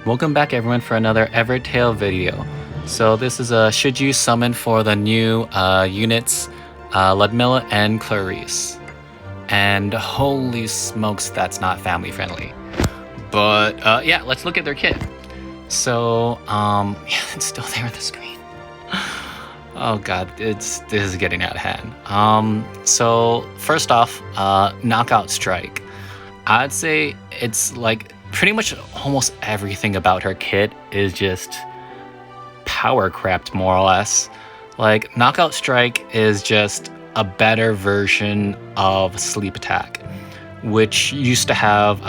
Welcome back everyone for another Evertale video. So this is a should you summon for the new units Ludmilla and Clarice. And holy smokes, that's not family friendly. But yeah, let's look at their kit. So yeah, it's still there on the screen. Oh god, this is getting out of hand. So first off, Knockout Strike. I'd say it's like pretty much almost everything about her kit is just power crept, more or less. Like, Knockout Strike is just a better version of Sleep Attack, which used to have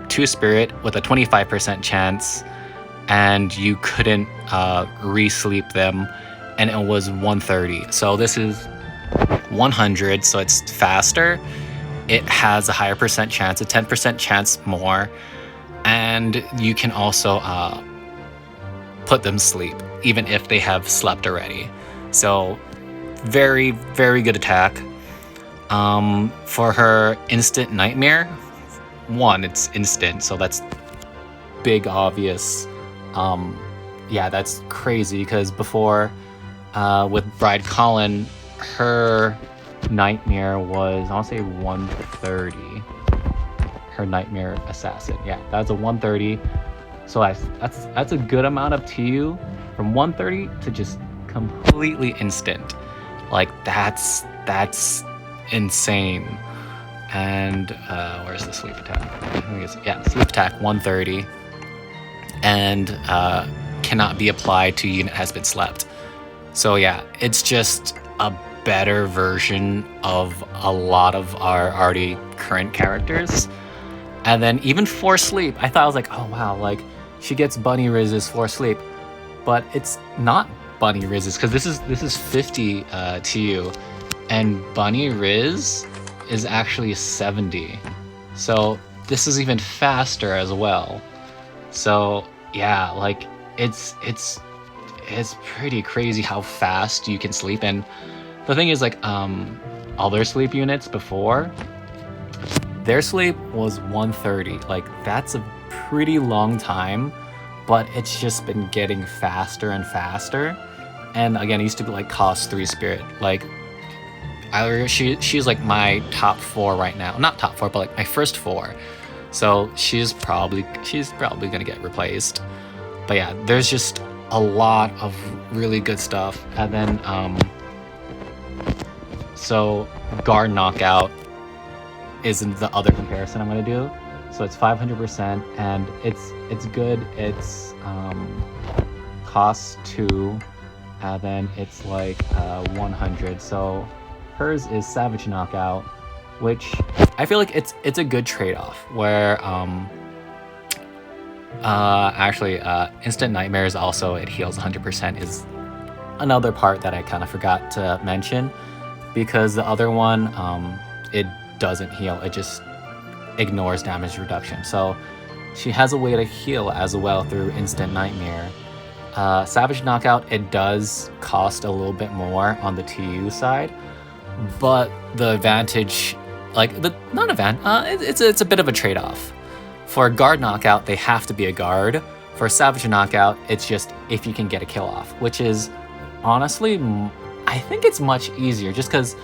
2 Spirit with a 25% chance, and you couldn't re-sleep them, and it was 130. So this is 100, so it's faster. It has a higher percent chance, a 10% chance more, and you can also put them sleep even if they have slept already. So very, very good attack. For her Instant Nightmare, it's instant, so that's big obvious. Yeah, that's crazy because before with Bride Colin, her Nightmare was, I'll say 130. Her Nightmare Assassin, yeah, that's a 130. So that's a good amount of TU from 130 to just completely instant. Like, that's insane. And where's the sleep attack? Yeah, sleep attack 130, and cannot be applied to unit has been slept. So yeah, it's just a better version of a lot of our already current characters. And then even for sleep, I thought, I was like, oh wow, like she gets Bunny Rizzes for sleep, but it's not Bunny Rizzes because this is 50 TU, and Bunny Riz is actually 70. So this is even faster as well. So yeah, like it's pretty crazy how fast you can sleep. And the thing is, like, other sleep units before, their sleep was 130. Like, that's a pretty long time, but it's just been getting faster and faster. And again, it used to be like cost 3 Spirit. Like, she's like my top 4 right now. Not top 4, but like my first 4. So she's probably gonna get replaced. But yeah, there's just a lot of really good stuff. And then so Guard Knockout isn't the other comparison I'm gonna do. So it's 500%, and it's good. It's costs 2, and then it's like 100. So hers is Savage Knockout, which I feel like it's a good trade-off. Where actually Instant Nightmares also, it heals 100%, is another part that I kind of forgot to mention, because the other one it doesn't heal, it just ignores damage reduction. So she has a way to heal as well through Instant Nightmare. Savage Knockout, it does cost a little bit more on the TU side, but the advantage, like it's a bit of a trade-off. For Guard Knockout, they have to be a guard. For Savage Knockout, it's just if you can get a kill off, which is honestly, I think it's much easier, just because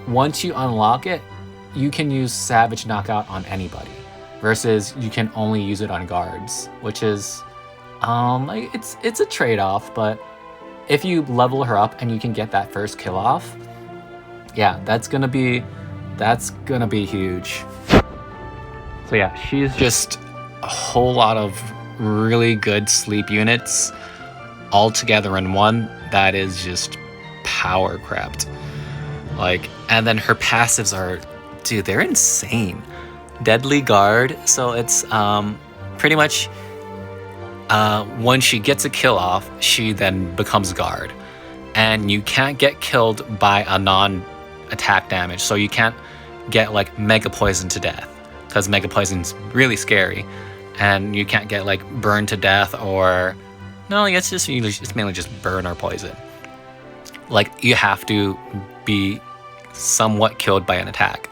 once you unlock it, you can use Savage Knockout on anybody, versus you can only use it on guards, which is like, it's a trade-off. But if you level her up and you can get that first kill off, yeah, that's gonna be huge. So yeah, she's just a whole lot of really good sleep units all together in one that is just power crept. Like, and then her passives are, dude, they're insane. Deadly Guard, so it's pretty much when she gets a kill off, she then becomes guard, and you can't get killed by a non-attack damage. So you can't get like Mega Poison to death, because Mega Poison's really scary, and you can't get like burned to death, or no, it's mainly just burn or poison. Like, you have to be somewhat killed by an attack,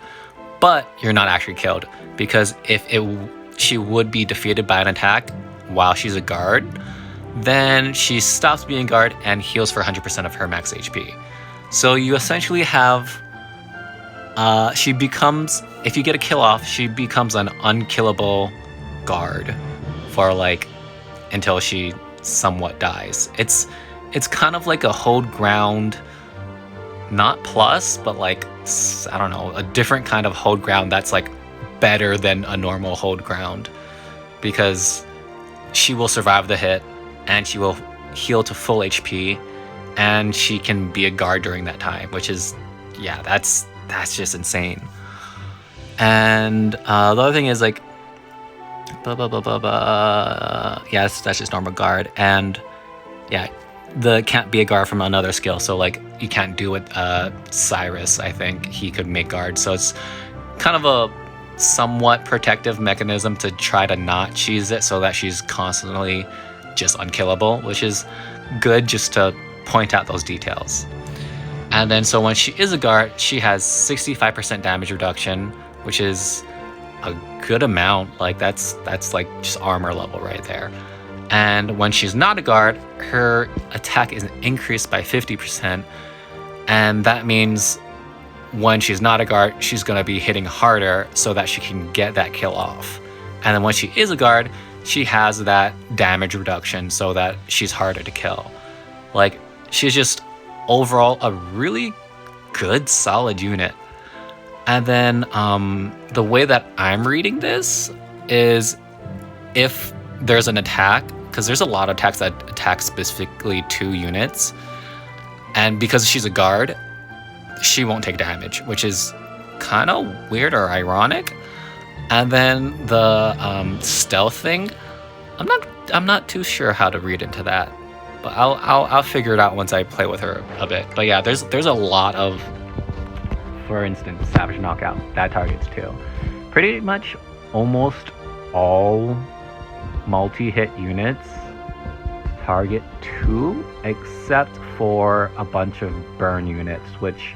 but you're not actually killed, because if she would be defeated by an attack, while she's a guard, then she stops being guard and heals for 100% of her max HP. So you essentially have, she becomes, if you get a kill off, she becomes an unkillable guard for like until she somewhat dies. It's kind of like a hold ground, not plus, but like, I don't know, a different kind of hold ground that's like better than a normal hold ground, because she will survive the hit and she will heal to full HP, and she can be a guard during that time, which is, yeah, that's just insane. And the other thing is like, yes, that's just normal guard. And yeah, the can't be a guard from another skill. So like you can't do it. Cyrus, I think he could make guard. So it's kind of a somewhat protective mechanism to try to not cheese it so that she's constantly just unkillable, which is good just to point out those details. And then so when she is a guard, she has 65% damage reduction, which is a good amount. Like that's like just armor level right there. And when she's not a guard, her attack is increased by 50%. And that means when she's not a guard, she's going to be hitting harder so that she can get that kill off. And then when she is a guard, she has that damage reduction so that she's harder to kill. Like, she's just overall a really good, solid unit. And then the way that I'm reading this is if there's an attack, because there's a lot of attacks that attack specifically 2 units, and because she's a guard, she won't take damage, which is kind of weird or ironic. And then the stealth thing, I'm not too sure how to read into that, but I'll figure it out once I play with her a bit. But yeah, there's a lot of, for instance, Savage Knockout, that targets 2. Pretty much almost all multi-hit units target 2, except for a bunch of burn units which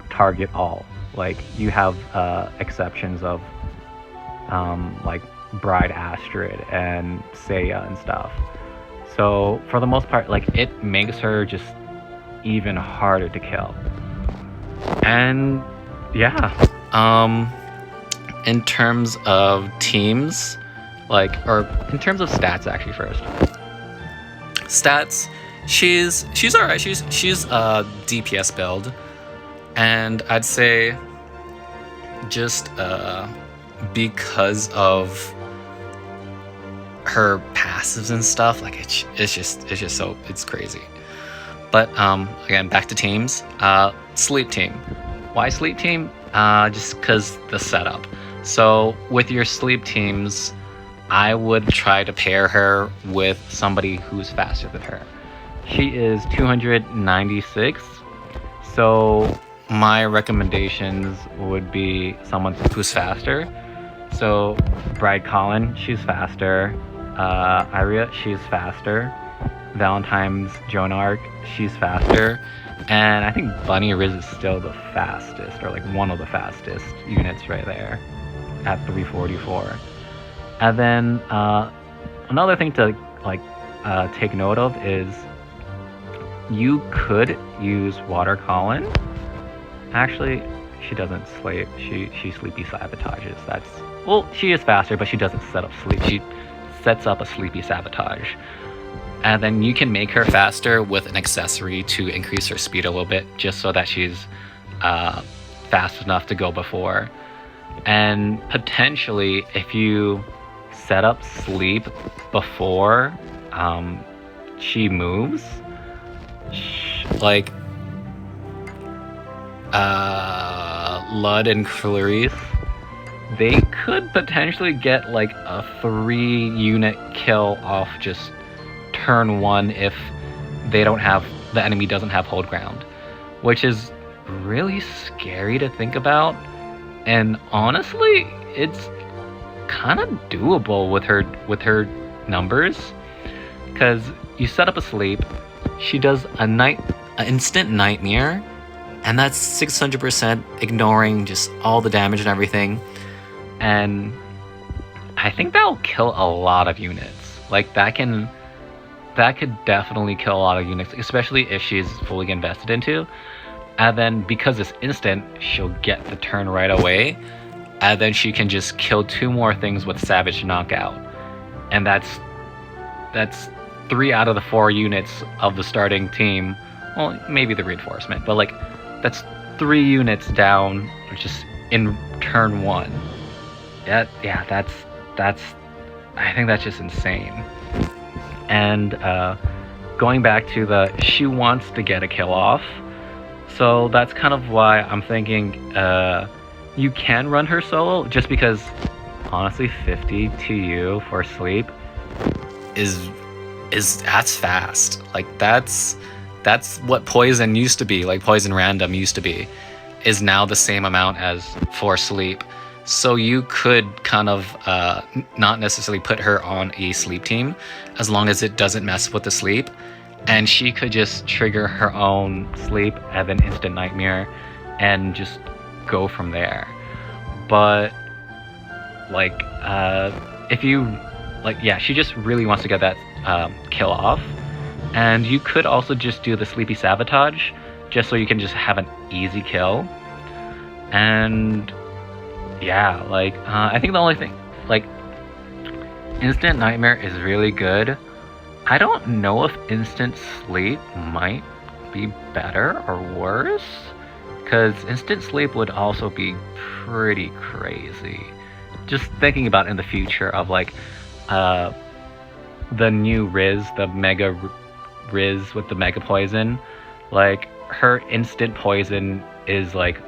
target all. Like you have exceptions of like Bride Astrid and Seiya and stuff. So for the most part, like it makes her just even harder to kill. And yeah, in terms of teams, like, or in terms of stats actually first. Stats, she's alright. She's a DPS build, and I'd say just because of her passives and stuff, like it's just so, it's crazy. But again, back to teams. Sleep team. Why sleep team? Just because the setup. So with your sleep teams, I would try to pair her with somebody who's faster than her. She is 296, so my recommendations would be someone who's faster. So Bride Colin, she's faster. Iria, she's faster. Valentine's Joan Arc, she's faster. And I think Bunny Riz is still the fastest, or like one of the fastest units right there at 344. And then another thing to like take note of is you could use Water Colin. Actually, she doesn't sleep. She sleepy sabotages. That's, well, she is faster, but she doesn't set up sleep. She sets up a sleepy sabotage. And then you can make her faster with an accessory to increase her speed a little bit, just so that she's fast enough to go before. And potentially, if you set up sleep before she moves, like Lud and Clarice, they could potentially get like a 3 unit kill off just turn 1 if they don't have, the enemy doesn't have hold ground, which is really scary to think about. And honestly, it's kind of doable with her numbers, because you set up a sleep, she does an instant nightmare, and that's 600% ignoring just all the damage and everything. And I think that'll kill a lot of units. Like that could definitely kill a lot of units, especially if she's fully invested into. And then because it's instant, she'll get the turn right away. And then she can just kill 2 more things with Savage Knockout. And that's 3 out of the 4 units of the starting team. Well, maybe the reinforcement, but like that's 3 units down just in turn 1. Yeah, that's I think that's just insane. And going back to she wants to get a kill off. So that's kind of why I'm thinking you can run her solo, just because honestly 50 TU for sleep is that's fast. Like that's what poison used to be, like poison random used to be, is now the same amount as for sleep. So you could kind of not necessarily put her on a sleep team as long as it doesn't mess with the sleep, and she could just trigger her own sleep and then instant nightmare and just go from there. But like if you like, yeah, she just really wants to get that kill off. And you could also just do the Sleepy Sabotage just so you can just have an easy kill. And yeah, like I think the only thing, like, Instant Nightmare is really good. I don't know if Instant Sleep might be better or worse, because Instant Sleep would also be pretty crazy. Just thinking about in the future of like the new Riz, the Mega Riz with the Mega Poison, like her instant poison is like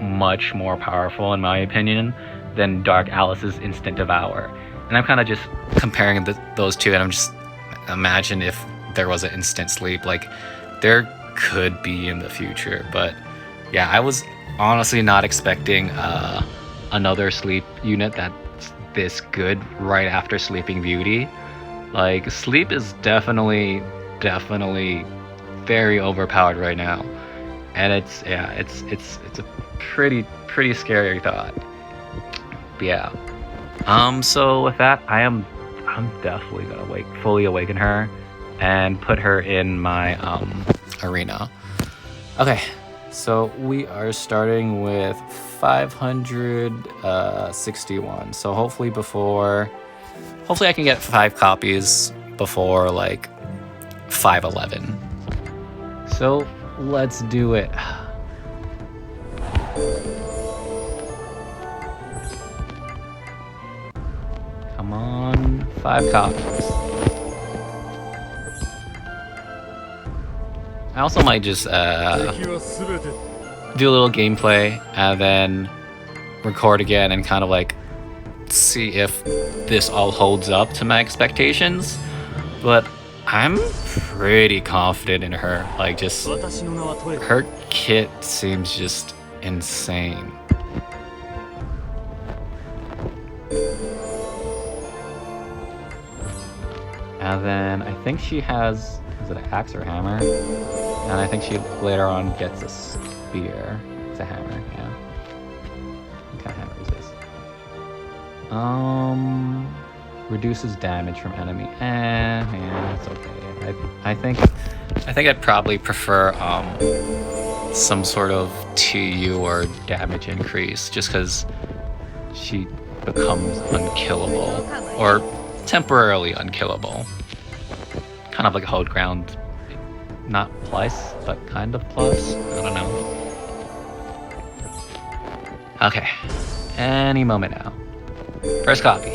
much more powerful in my opinion than Dark Alice's instant devour. And I'm kind of just comparing those two, and I'm just imagine if there was an instant sleep, like there could be in the future. But yeah, I was honestly not expecting another sleep unit that's this good right after Sleeping Beauty. Like sleep is definitely very overpowered right now, and it's a pretty scary thought. But yeah, so with that, I'm definitely gonna fully awaken her and put her in my arena. Okay, so we are starting with 561. So hopefully I can get 5 copies before like 511. So let's do it. Come on, 5 copies. I also might just do a little gameplay and then record again and kind of like see if this all holds up to my expectations. But I'm pretty confident in her. Like, just her kit seems just insane. And then I think she has, is it an axe or hammer? And I think she later on gets a spear. It's a hammer, yeah. What kind of hammer is this? Reduces damage from enemy. Yeah, it's okay. I think I'd probably prefer some sort of TU or damage increase, just because she becomes unkillable, or temporarily unkillable. Kind of like a hold ground, not plus, but kind of plus. I don't know. Okay, any moment now. First copy.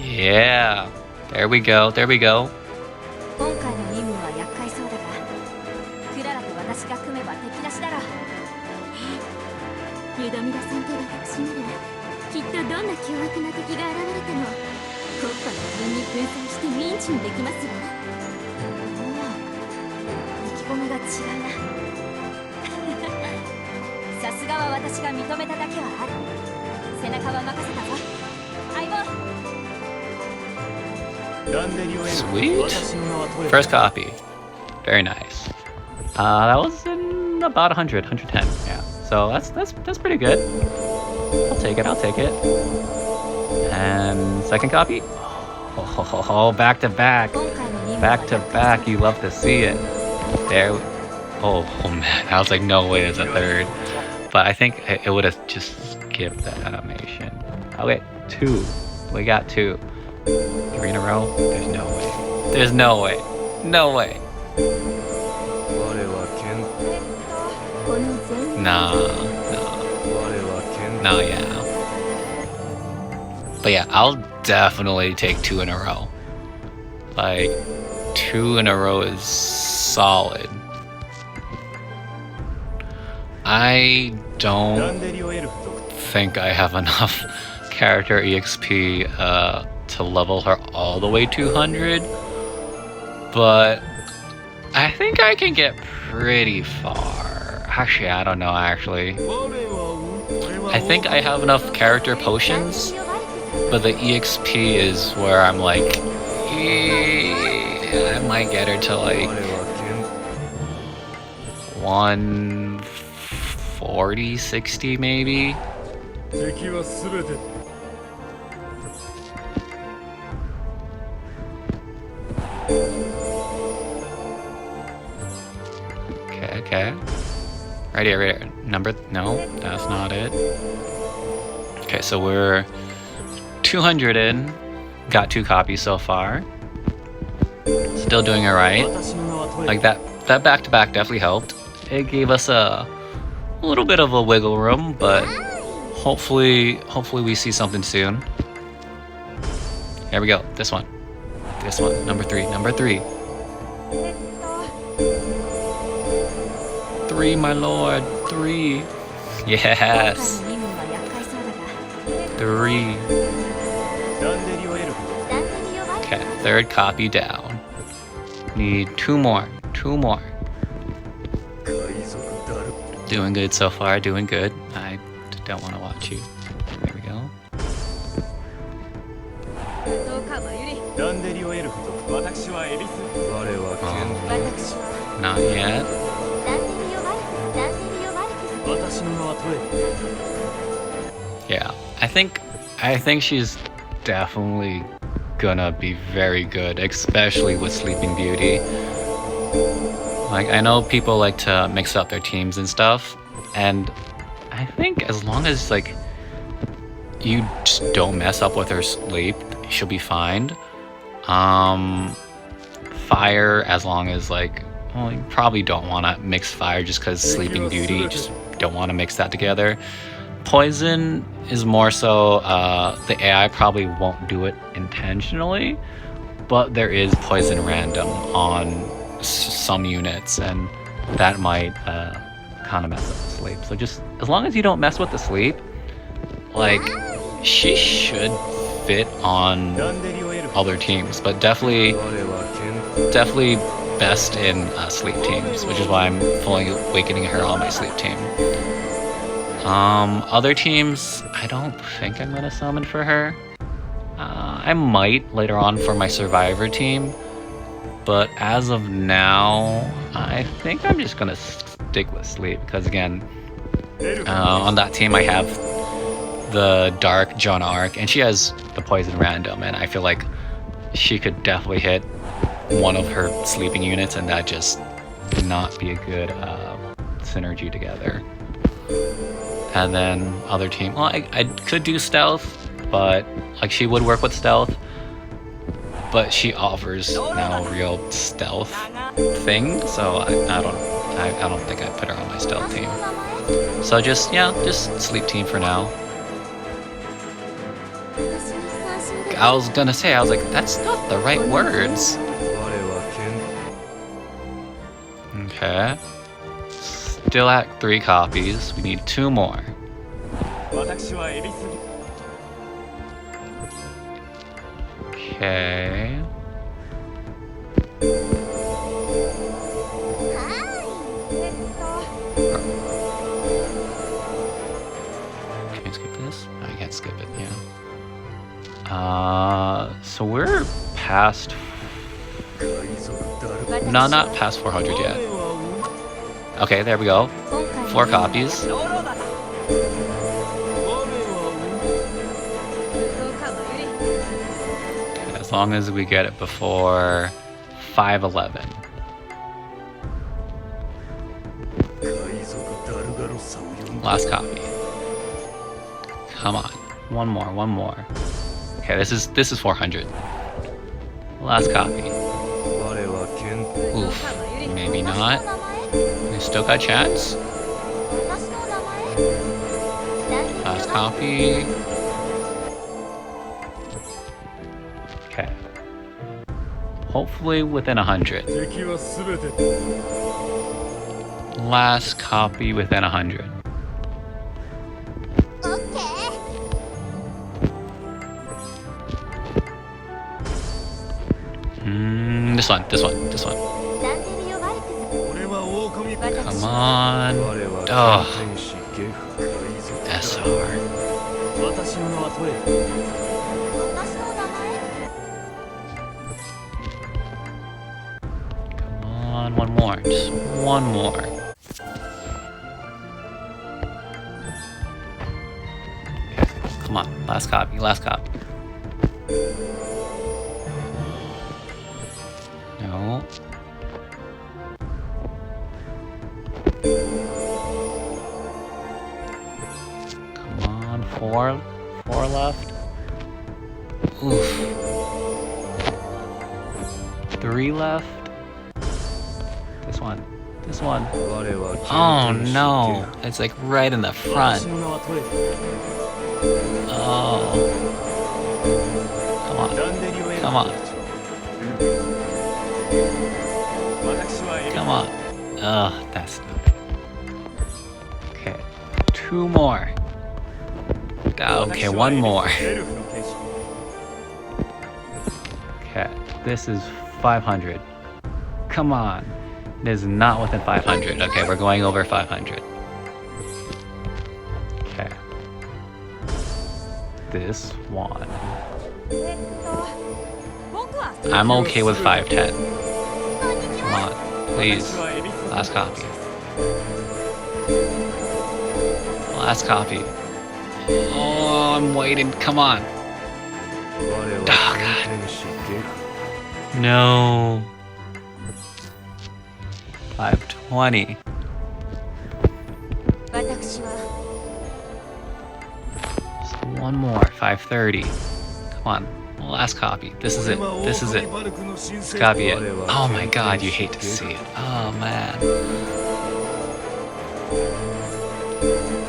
Yeah, there we go. 今回の任務は厄介そうだが、クララと私が組めば敵なしだろう。ユドミラさんと私なら、きっとどんな凶悪な敵が現れても、コッパの分に分散してミンチにできますわ。おお、意気込みが違うな。さすがは私が認めただけはある。背中は任せたぞ。相棒。 Sweet. First copy. Very nice. That was in about 110. Yeah. So that's pretty good. I'll take it. And Second copy. Oh, back to back. 今回の任務は Back to back. You love to see it. There. Oh man. I was like, no way there's a third. But I think it would have just skipped the animation. Okay, 2. We got 2. 3 in a row? There's no way. There's no way. No way. 我は剣この全 Nah. 我は剣 No, yeah. But yeah, I'll definitely take 2 in a row. Like, 2 in a row is solid. I ダ don't ンデリオエルフ族 think I have enough character EXP to level her all the way 200. But I think I can get pretty far. Actually, I don't know, actually. 我は I think I have enough character potions, but the EXP is where I'm like, I might get her to 我 like は 140, 60 maybe. 剣敵は全て Okay. Right here. Number, no, that's not it. Okay, so we're 200 in. Got 2 copies so far. Still doing alright. 私の名はトエル Like that back-to-back definitely helped. It gave us a little bit of a wiggle room, but hopefully we see something soon. Here we go. This one, number 3. 3, my lord. 3. 今回 Yes. の任務は厄介そうだが 3. ダンデリオエルフ族 ダンテリオワイ Okay, third copy down. Need 2 more. 2 more. 海賊ダル Doing good so far. Doing good. I don't want to watch you. There we go. どうかまゆりダンデリオエルフ族私はエリス我は剣 私は Not yet. ダンテリオワルクスダンテリオワルクス私の名はトエル Yeah, I think she's definitely gonna be very good, especially with Sleeping Beauty. Like, I know people like to mix up their teams and stuff, and I think as long as like you just don't mess up with her sleep, she'll be fine. Fire, as long as like, well, you probably don't want to mix fire just because Sleeping Beauty, you just don't want to mix that together. Poison is more so the AI probably won't do it intentionally, but there is poison random on some units, and that might kind of mess up the sleep. So just as long as you don't mess with the sleep, like she should fit on ダンデリオエルフ other teams, but definitely 我は剣 definitely best in sleep teams, which is why I'm fully awakening her on my sleep team. Other teams, I don't think I'm gonna summon for her. I might later on for my survivor team, but as of now, I think I'm just gonna stick with sleep because again, エルフ on that team I have the Dark Joan Arc, and she has the Poison Random, and I feel like she could definitely hit one of her sleeping units, and that just not be a good synergy together. And then other team, well, I could do stealth, but like she would work with stealth, but she offers no real stealth thing, so I don't think I'd put her on my stealth team. So just sleep team for now. 私は安心で I was gonna say, I was like, that's not the right words. 我は剣 Okay. Still at 3 copies. We need 2 more. 私はエリス Okay. Can you skip this? No, you can't skip it, yeah. So we're past, 海賊ダル no, not past 400 yet. Okay, there we go. 4 copies. どうかまゆり as long as we get it before 511. 海賊ダルガロッサを呼んだ Last copy. Come on. One more. Okay, this is 400. Last copy. 我は剣 Oof. Maybe not. We still got chance. 私の名前 Last copy. Okay. Hopefully within 100. 敵は全て Last copy within 100. オッケー This one. ダンデルヨワルク俺は狼 Come 私 on. 我は Oh, 剣士ゲフ海賊 SR. 私の名はトレイ私の名前 Come on, one more. Just one more. Okay, come on. Last copy. No. Come on, four left. Oof. 3 left. This one. 我は Oh 剣士 no, it's like right in the 私 front. の名はトレイ Oh. Come on, ダンデリオエル come on, 私はエリ come on. Ugh, that's not good. Okay, 2 more. Okay, 1 more. エルフの剣士 Okay, this is 500. Come on. It is not within 500. Okay, we're going over 500. Okay. This one. 僕は I'm okay with 510. こんにち Come は on, please. 私はエビス Last copy. Last copy. Oh, I'm waiting. Come on. 我 Oh, は God. 剣士ゲフ No. 520. 私は Just one more. 530. Come on. Last copy. This is it. This is it. It's gotta be it. Oh my god, you hate to see it. Oh man.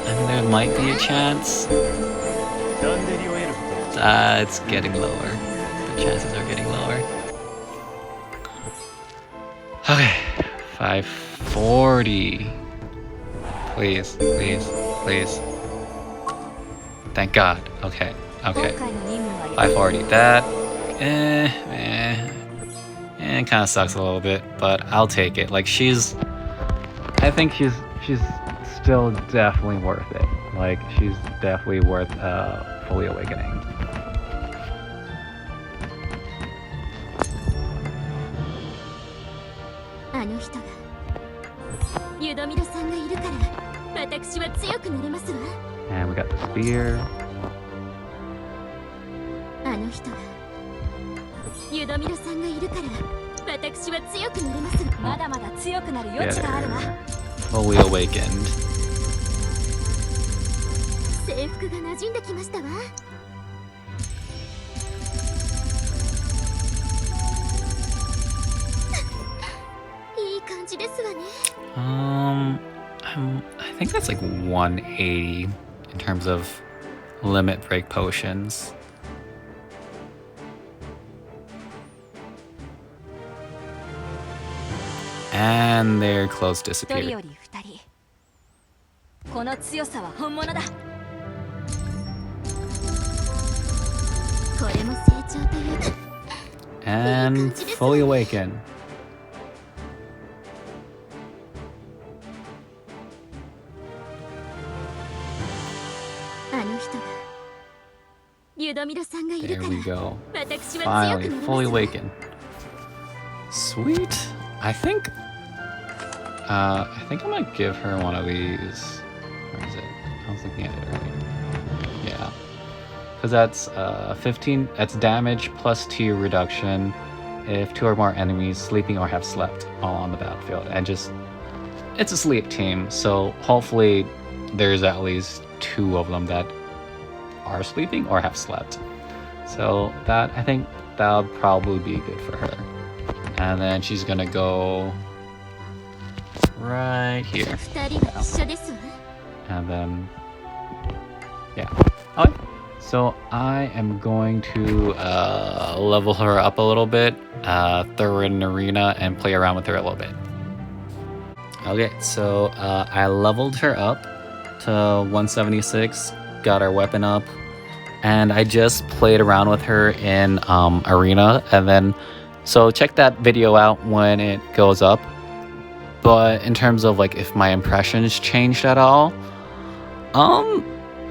I mean, there might be a chance. ダンデリオエルフと It's getting lower. The chances are getting lower. Okay. 540. Please. Thank God. Okay. 今回の任務は 540. That it kind of sucks a little bit, but I'll take it. Like I think she's still definitely worth it. Like she's definitely worth fully awakening. あの人がユドミルさんがいるから私は強くなれますわ And we got the spear. あの人がユドミルさんがいるから私は強くなれますわまだまだ強くなる余地があるわ Fully awakened. 制服が馴染んできましたわいい感じですわね I think that's like 180 in terms of limit break potions. And their clothes 一人 disappeared. より二人この強さは本物だこれも成長というか And fully awakened. あの人がユドミルさんがいる There から we go. 私は強 Finally, くなれます fully わ awakened. Sweet. I think I'm gonna give her one of these. Where is it? I was looking at it earlier. Yeah. because that's 15. That's damage plus 2 reduction if 2 or more enemies sleeping or have slept all on the battlefield. And just, it's a sleep team, so hopefully there's at least 2 of them that are sleeping or have slept. So that, I think that'll probably be good for her. And then she's gonna go right here. 二人は一緒ですわ。 And then, yeah. Okay. So I am going to level her up a little bit, throw her in an arena, and play around with her a little bit. Okay, so I leveled her up to 176, got her weapon up, and I just played around with her in arena, and then, so check that video out when it goes up. But in terms of like if my impressions changed at all,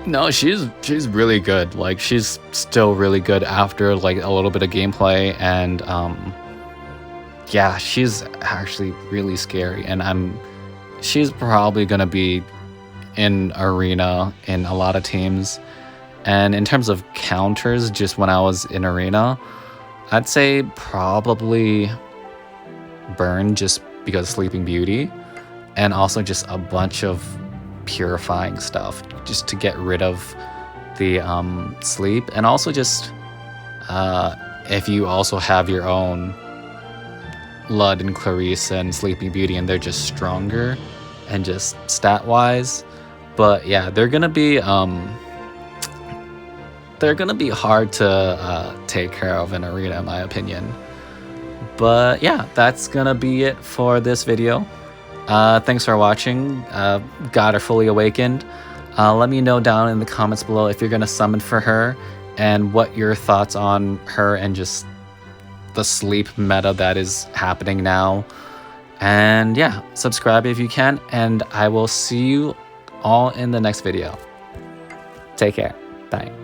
no, she's really good. Like, she's still really good after like a little bit of gameplay, and yeah, she's actually really scary, and she's probably gonna be in arena in a lot of teams. And in terms of counters, just when I was in arena, I'd say probably Burn, just because Sleeping Beauty, and also just a bunch of purifying stuff just to get rid of the sleep. And also just if you also have your own Lud and Clarice and Sleeping Beauty, and they're just stronger and just stat wise. But yeah, they're gonna be hard to take care of in arena, in my opinion. But yeah, that's gonna be it for this video. Thanks for watching. Got her fully awakened. Let me know down in the comments below if you're gonna summon for her, and what your thoughts on her and just the sleep meta that is happening now. And yeah, subscribe if you can, and I will see you all in the next video. Take care. Bye.